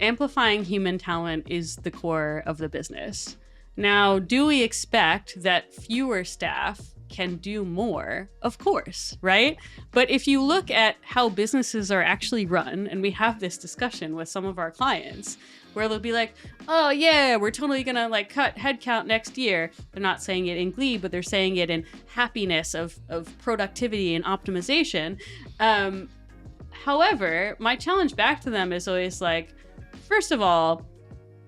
amplifying human talent is the core of the business. Now, do we expect that fewer staff can do more? Of course, right? But if you look at how businesses are actually run, and we have this discussion with some of our clients, where they'll be like, oh yeah, we're totally gonna like cut headcount next year. They're not saying it in glee, but they're saying it in happiness of productivity and optimization. However, my challenge back to them is always like, first of all,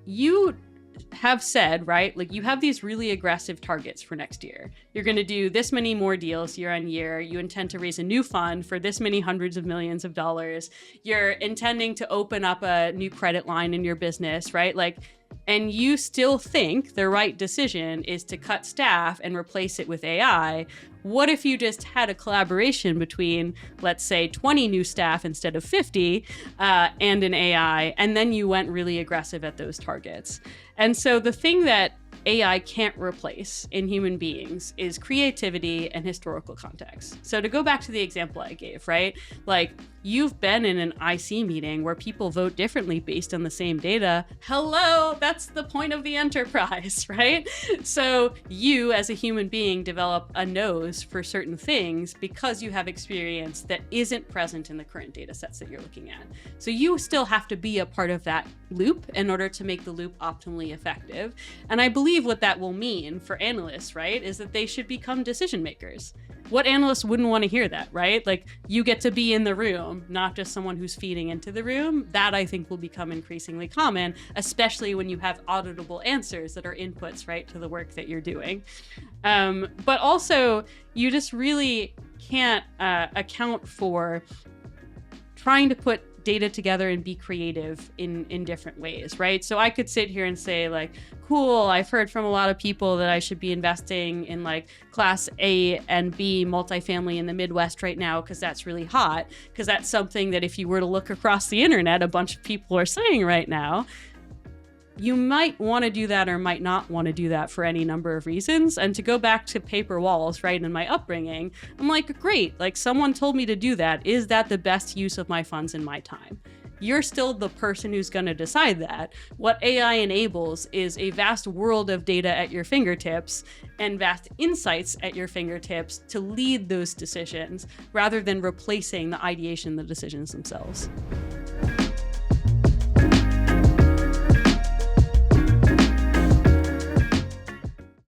you have said, right, like you have these really aggressive targets for next year. You're going to do this many more deals year on year. You intend to raise a new fund for this many hundreds of millions of dollars. You're intending to open up a new credit line in your business, right? Like, and you still think the right decision is to cut staff and replace it with AI. What if you just had a collaboration between, let's say, 20 new staff instead of 50 and an AI, and then you went really aggressive at those targets? And so the thing that AI can't replace in human beings is creativity and historical context. So to go back to the example I gave, right? Like, you've been in an IC meeting where people vote differently based on the same data. Hello, that's the point of the enterprise, right? So you as a human being develop a nose for certain things because you have experience that isn't present in the current data sets that you're looking at. So you still have to be a part of that loop in order to make the loop optimally effective. And I believe what that will mean for analysts, right, is that they should become decision makers. What analyst wouldn't want to hear that, right? Like, you get to be in the room, not just someone who's feeding into the room. That, I think, will become increasingly common, especially when you have auditable answers that are inputs, right, to the work that you're doing. But also, you just really can't account for trying to put data together and be creative in different ways, right? So I could sit here and say like, cool, I've heard from a lot of people that I should be investing in like class A and B multifamily in the Midwest right now because that's really hot, because that's something that if you were to look across the internet, a bunch of people are saying right now. You might want to do that or might not want to do that for any number of reasons. And to go back to paper walls, right, in my upbringing, I'm like, great, like someone told me to do that. Is that the best use of my funds and my time? You're still the person who's going to decide that. What AI enables is a vast world of data at your fingertips and vast insights at your fingertips to lead those decisions rather than replacing the ideation, the decisions themselves.